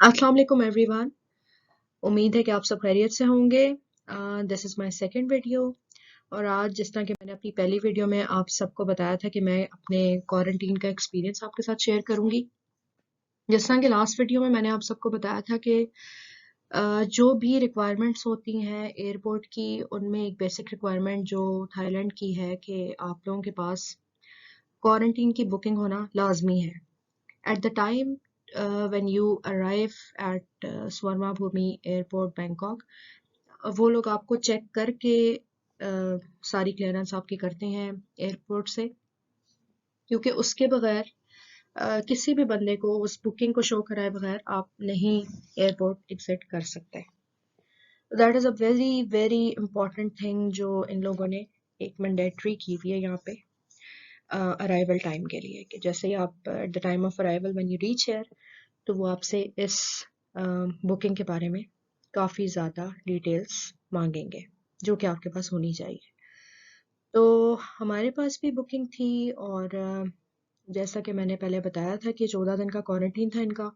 अस्सलाम वालेकुम एवरीवन। उम्मीद है कि आप सब खैरियत से होंगे। This is my second video. और आज जिस तरह कि मैंने अपनी पहली वीडियो में आप सबको बताया था कि मैं अपने क्वारंटीन का एक्सपीरियंस आपके साथ शेयर करूंगी। जिस तरह कि लास्ट वीडियो में मैंने आप सबको बताया था कि जो भी रिक्वायरमेंट्स होती हैं एयरपोर्ट की, उनमें एक बेसिक रिक्वायरमेंट जो थाईलैंड की है कि आप लोगों के पास क्वारंटीन की बुकिंग होना लाजमी है। At the time when you arrive at Swarma Bhumi Airport Bangkok, वो लोग आपको चेक करके सारी क्लियरेंस आपकी करते हैं एयरपोर्ट से, क्योंकि उसके बगैर किसी भी बंदे को उस बुकिंग को शो कराए बगैर आप नहीं एयरपोर्ट एग्जिट कर सकते। That is a very very important thing जो इन लोगों ने एक मैंडेटरी की हुई है यहाँ पे अराइवल टाइम के लिए, कि जैसे ही आप at the time of arrival when you reach air, तो वो आपसे इस बुकिंग के बारे में काफ़ी ज़्यादा डिटेल्स मांगेंगे जो कि आपके पास होनी चाहिए। तो हमारे पास भी बुकिंग थी, और जैसा कि मैंने पहले बताया था कि 14 दिन का क्वारंटीन था इनका,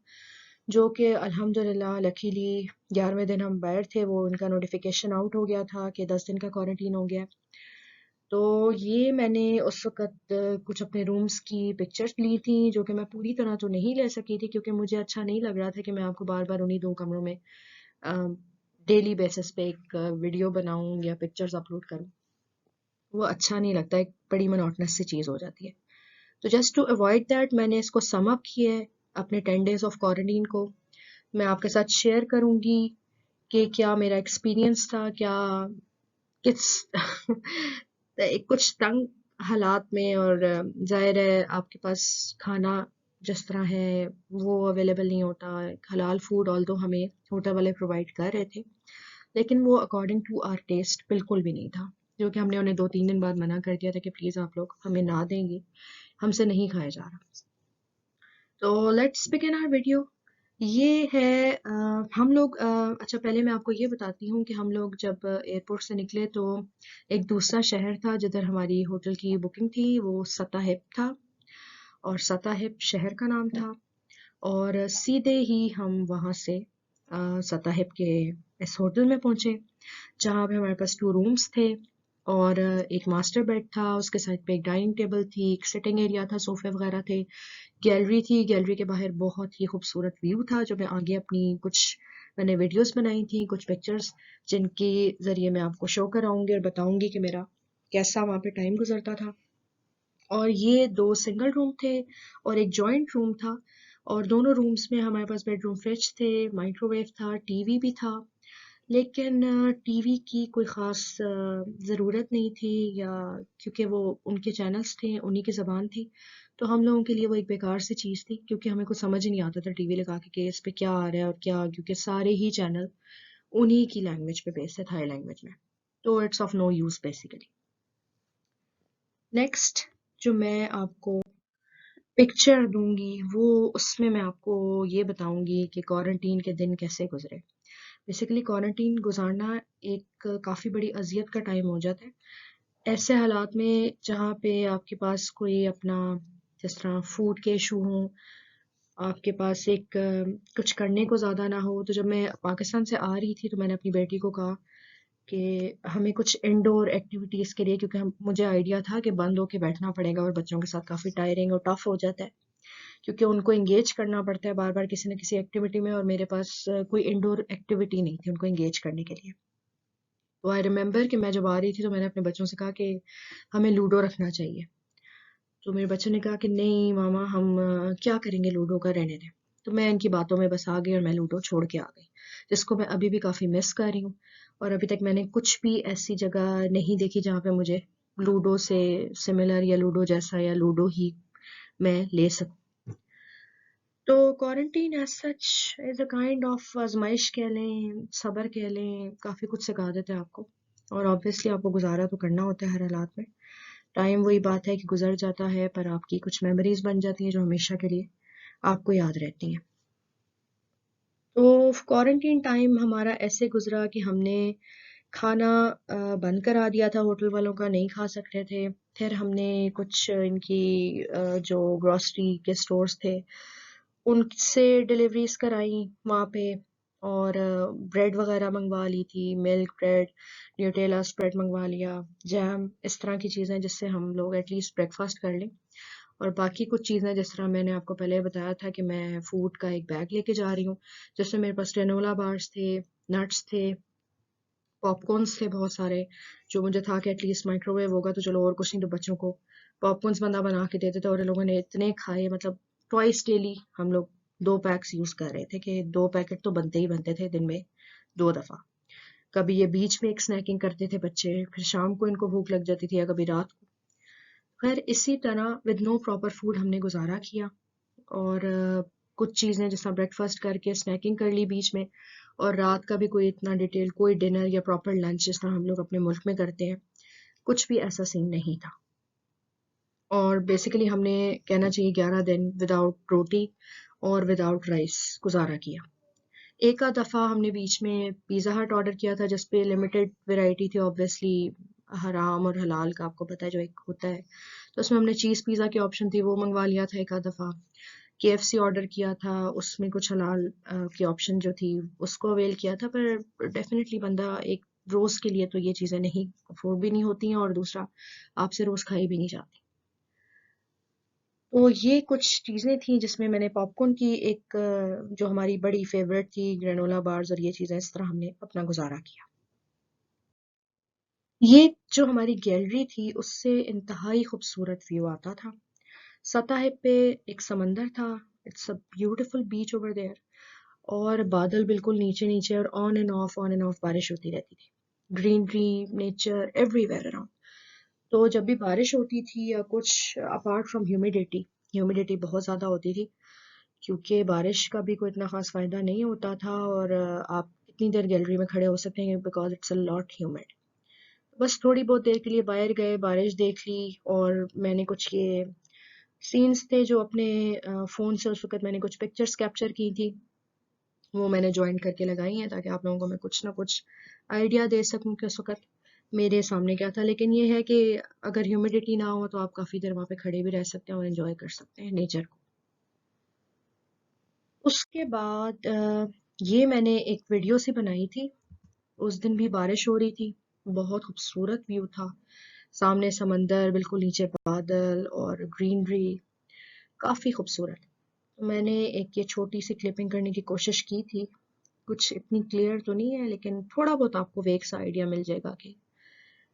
जो कि अल्हम्दुलिल्लाह लकीली 11वें दिन हम बाहर थे, वो इनका नोटिफिकेशन आउट हो गया था कि 10 दिन का क्वारंटीन हो गया। तो ये मैंने उस वक़्त कुछ अपने रूम्स की पिक्चर्स ली थी, जो कि मैं पूरी तरह तो नहीं ले सकी थी, क्योंकि मुझे अच्छा नहीं लग रहा था कि मैं आपको बार-बार उन्हीं 2 कमरों में डेली बेसिस पे एक वीडियो बनाऊँ या पिक्चर्स अपलोड करूँ। वो अच्छा नहीं लगता, एक बड़ी मोनोटोनस सी चीज़ हो जाती है। तो जस्ट टू अवॉइड दैट मैंने इसको सम अप किया है, अपने 10 डेज़ ऑफ क्वारंटीन को। मैं आपके साथ शेयर करूँगी कि क्या मेरा एक्सपीरियंस था, क्या किस कुछ तंग हालात में, और ज़ाहिर है आपके पास खाना जिस तरह है वो अवेलेबल नहीं होता। हलाल फूड ऑल्दो हमें होटल वाले प्रोवाइड कर रहे थे, लेकिन वो अकॉर्डिंग टू आवर टेस्ट बिल्कुल भी नहीं था, जो कि हमने उन्हें 2-3 दिन बाद मना कर दिया था कि प्लीज़ आप लोग हमें ना देंगे, हमसे नहीं खाया जा रहा। तो लेट्स बिगिन आवर वीडियो। ये है हम लोग अच्छा, पहले मैं आपको ये बताती हूँ कि हम लोग जब एयरपोर्ट से निकले तो एक दूसरा शहर था जिधर हमारी होटल की बुकिंग थी, वो सताहिब था, और सताहिब शहर का नाम था। और सीधे ही हम वहाँ से सताहिब के इस होटल में पहुँचे, जहाँ पे हमारे पास 2 रूम्स थे, और एक मास्टर बेड था, उसके साइड पे एक डाइनिंग टेबल थी, एक सिटिंग एरिया था, सोफे वगैरह थे, गैलरी थी। गैलरी के बाहर बहुत ही खूबसूरत व्यू था, जो मैं आगे अपनी कुछ मैंने वीडियोस बनाई थी, कुछ पिक्चर्स, जिनके ज़रिए मैं आपको शो कराऊंगी और बताऊंगी कि मेरा कैसा वहाँ पे टाइम गुजरता था। और ये 2 सिंगल रूम थे और एक जॉइंट रूम था, और दोनों रूम्स में हमारे पास बेडरूम फ्रिज थे, माइक्रोवेव था, टीवी भी था। लेकिन टीवी की कोई ख़ास ज़रूरत नहीं थी, या क्योंकि वो उनके चैनल्स थे, उन्हीं की ज़बान थी, तो हम लोगों के लिए वो एक बेकार सी चीज़ थी, क्योंकि हमें कुछ समझ ही नहीं आता था टीवी लगा के कि इस पे क्या आ रहा है और क्या, क्योंकि सारे ही चैनल उन्हीं की लैंग्वेज पे बेस्ड है, थाई लैंग्वेज में। तो it's of no use basically. Next जो मैं आपको पिक्चर दूंगी, वो उसमें मैं आपको ये बताऊंगी कि क्वारंटीन के दिन कैसे गुजरे। बेसिकली क्वारंटीन गुजारना एक काफ़ी बड़ी अजियत का टाइम हो जाता है ऐसे हालात में, जहाँ पे आपके पास कोई अपना जिस तरह फूड के इशू हों, आपके पास एक कुछ करने को ज़्यादा ना हो। तो जब मैं पाकिस्तान से आ रही थी, तो मैंने अपनी बेटी को कहा कि हमें कुछ इंडोर एक्टिविटीज़ के लिए, क्योंकि हम मुझे आइडिया था कि बंद होके बैठना पड़ेगा और बच्चों के साथ काफ़ी टायरिंग और टफ हो जाता है, क्योंकि उनको एंगेज करना पड़ता है बार बार किसी न किसी एक्टिविटी में, और मेरे पास कोई इंडोर एक्टिविटी नहीं थी उनको एंगेज करने के लिए। तो आई रिमेंबर कि मैं जब आ रही थी, तो मैंने अपने बच्चों से कहा कि हमें लूडो रखना चाहिए। तो मेरे बच्चों ने कहा कि नहीं मामा, हम क्या करेंगे लूडो का, रहने दें। तो मैं इनकी बातों में बस आ गई और मैं लूडो छोड़ के आ गई, जिसको मैं अभी भी काफ़ी मिस कर रही हूँ। और अभी तक मैंने कुछ भी ऐसी जगह नहीं देखी जहाँ पे मुझे लूडो से सिमिलर या लूडो जैसा या लूडो ही मैं ले सकूँ। तो quarantine as such is a kind of आजमाइश कह लें, सब्र कह लें, काफ़ी कुछ सिखा देता है आपको। और ऑब्वियसली आपको गुजारा तो करना होता है हर हालात में। टाइम वही बात है कि गुजर जाता है, पर आपकी कुछ मेमोरीज बन जाती हैं जो हमेशा के लिए आपको याद रहती हैं। तो क्वारंटीन टाइम हमारा ऐसे गुजरा कि हमने खाना बंद करा दिया था, होटल वालों का नहीं खा सकते थे। फिर हमने कुछ इनकी जो ग्रॉसरी के स्टोर्स थे उनसे डिलीवरीज कराई वहाँ पे, और ब्रेड वगैरह मंगवा ली थी, मिल्क ब्रेड, न्यूटेला स्प्रेड मंगवा लिया, जैम, इस तरह की चीज़ें जिससे हम लोग एटलीस्ट ब्रेकफास्ट कर लें। और बाकी कुछ चीज़ें जिस तरह मैंने आपको पहले बताया था कि मैं फूड का एक बैग लेके जा रही हूँ, जिसमें मेरे पास ग्रेनोला बार्स थे, नट्स थे, पॉपकॉर्न्स थे बहुत सारे, जो मुझे था कि एटलीस्ट माइक्रोवेव होगा तो चलो और कुछ नहीं तो बच्चों को पॉपकॉर्न्स बंदा बना के देते थे, और इन लोगों ने इतने खाए, मतलब ट्वाइस डेली हम लोग 2 पैक्स यूज़ कर रहे थे कि 2 पैकेट तो बनते ही बनते थे दिन में 2 दफ़ा। कभी ये बीच में एक स्नैकिंग करते थे बच्चे, फिर शाम को इनको भूख लग जाती थी या कभी रात को। खैर इसी तरह विद नो प्रॉपर फूड हमने गुजारा किया, और कुछ चीज़ें जैसा ब्रेकफास्ट करके स्नैकिंग कर ली बीच में, और रात का भी कोई इतना डिटेल कोई डिनर या प्रॉपर लंच जिस तरह हम लोग अपने मुल्क में करते हैं, कुछ भी ऐसा सीन नहीं था। और बेसिकली हमने कहना चाहिए 11 दिन विदाउट रोटी और विदाउट राइस गुजारा किया। एक आध दफ़ा हमने बीच में पिज़्ज़ा हट ऑर्डर किया था, जिस पे लिमिटेड वैरायटी थी ऑब्वियसली, हराम और हलाल का आपको पता है जो एक होता है, तो उसमें हमने चीज़ पिज़्ज़ा की ऑप्शन थी वो मंगवा लिया था एक आध दफ़ा। KFC ऑर्डर किया था, उसमें कुछ हलाल की ऑप्शन जो थी उसको अवेल किया था, पर डेफिनेटली बंदा एक रोज़ के लिए तो ये चीज़ें नहीं अफोर्ड भी नहीं होती हैं, और दूसरा आपसे रोज़ खाई भी नहीं जाती। तो ये कुछ चीज़ें थी जिसमें मैंने पॉपकॉर्न की एक जो हमारी बड़ी फेवरेट थी ग्रेनोला बार्स, और ये चीज़ें इस तरह हमने अपना गुजारा किया। ये जो हमारी गैलरी थी उससे इंतहाई खूबसूरत व्यू आता था। सतह पे एक समंदर था, it's a beautiful beach over there, और बादल बिल्कुल नीचे नीचे, और ऑन एंड ऑफ बारिश होती रहती थी। Greenery, nature everywhere around. तो जब भी बारिश होती थी या कुछ, अपार्ट फ्रॉम ह्यूमिडिटी, ह्यूमिडिटी बहुत ज़्यादा होती थी, क्योंकि बारिश का भी कोई इतना ख़ास फ़ायदा नहीं होता था, और आप कितनी देर गैलरी में खड़े हो सकते हैं because it's a lot humid. बस थोड़ी बहुत देर के लिए बाहर गए, बारिश देख ली, और मैंने कुछ ये सीन्स थे जो अपने फ़ोन से उस वक़्त मैंने कुछ पिक्चर्स कैप्चर की थी, वो मैंने जॉइन करके लगाई हैं ताकि आप लोगों को मैं कुछ ना कुछ आइडिया दे सकूं कि उस वक़्त मेरे सामने क्या था। लेकिन ये है कि अगर ह्यूमिडिटी ना हो तो आप काफ़ी देर वहाँ पे खड़े भी रह सकते हैं और एंजॉय कर सकते हैं नेचर को। उसके बाद ये मैंने एक वीडियो सी बनाई थी। उस दिन भी बारिश हो रही थी, बहुत खूबसूरत व्यू था, सामने समंदर, बिल्कुल नीचे बादल और ग्रीनरी, काफ़ी खूबसूरत। तो मैंने एक ये छोटी सी क्लिपिंग करने की कोशिश की थी। कुछ इतनी क्लियर तो नहीं है, लेकिन थोड़ा बहुत आपको वेग सा आइडिया मिल जाएगा कि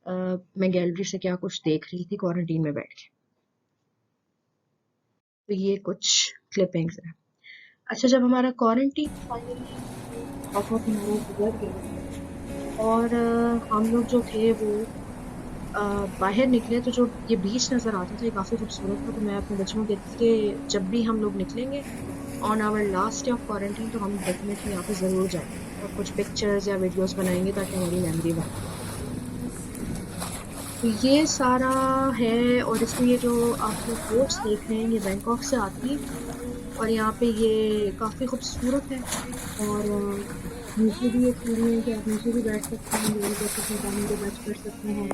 मैं गैलरी से क्या कुछ देख रही थी क्वारंटीन में बैठ के। तो ये कुछ क्लिपिंग्स हैं। अच्छा, जब हमारा क्वारंटीन फाइनली ऑफ हमारा गुजर गया, और हम लोग जो थे वो बाहर निकले, तो जो ये बीच नज़र आता था ये काफ़ी खूबसूरत था। तो मैं अपने बच्चों को कहती थी कि जब भी हम लोग निकलेंगे on our last day of quarantine तो हम डेफिनेटली यहाँ पे ज़रूर जाएंगे और कुछ पिक्चर्स या वीडियोस बनाएंगे ताकि हमारी मेमोरी बने। तो ये सारा है, और इसमें ये जो आप लोग बोट्स देख रहे हैं ये बैंकॉक से आती है, और यहाँ पे ये काफ़ी खूबसूरत है, और नीचे भी ये सीढ़ी है कि आप नीचे भी बैठ सकते हैं, एंजॉय कर सकते हैं, पानी को टच कर सकते हैं।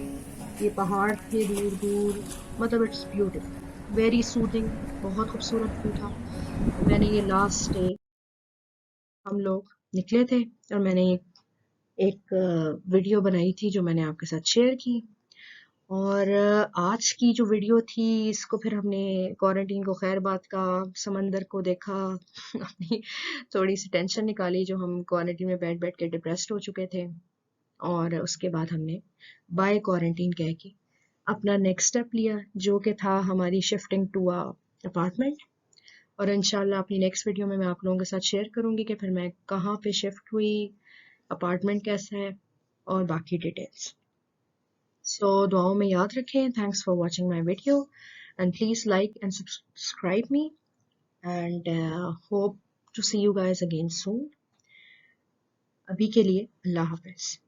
ये पहाड़ थे दूर दूर, मतलब इट्स ब्यूटीफुल, वेरी सूदिंग, बहुत खूबसूरत व्यू था। मैंने ये लास्ट डे हम लोग निकले थे, और मैंने एक वीडियो बनाई थी जो मैंने आपके साथ शेयर की। और आज की जो वीडियो थी इसको फिर हमने क्वारंटीन को खैर बात का, समंदर को देखा अपनी थोड़ी सी टेंशन निकाली जो हम क्वारंटीन में बैठ बैठ के डिप्रेस्ड हो चुके थे, और उसके बाद हमने बाय क्वारंटीन कह के अपना नेक्स्ट स्टेप लिया जो कि था हमारी शिफ्टिंग टू अ अपार्टमेंट। और इंशाल्लाह अपनी नेक्स्ट वीडियो में मैं आप लोगों के साथ शेयर करूंगी कि फिर मैं कहाँ पे शिफ्ट हुई, अपार्टमेंट कैसा है, और बाकी डिटेल्स। सो दुआओं में याद रखें। Thanks for watching my video, and please like and subscribe me, and hope to see you guys again soon. अभी के लिए अल्लाह हाफिज।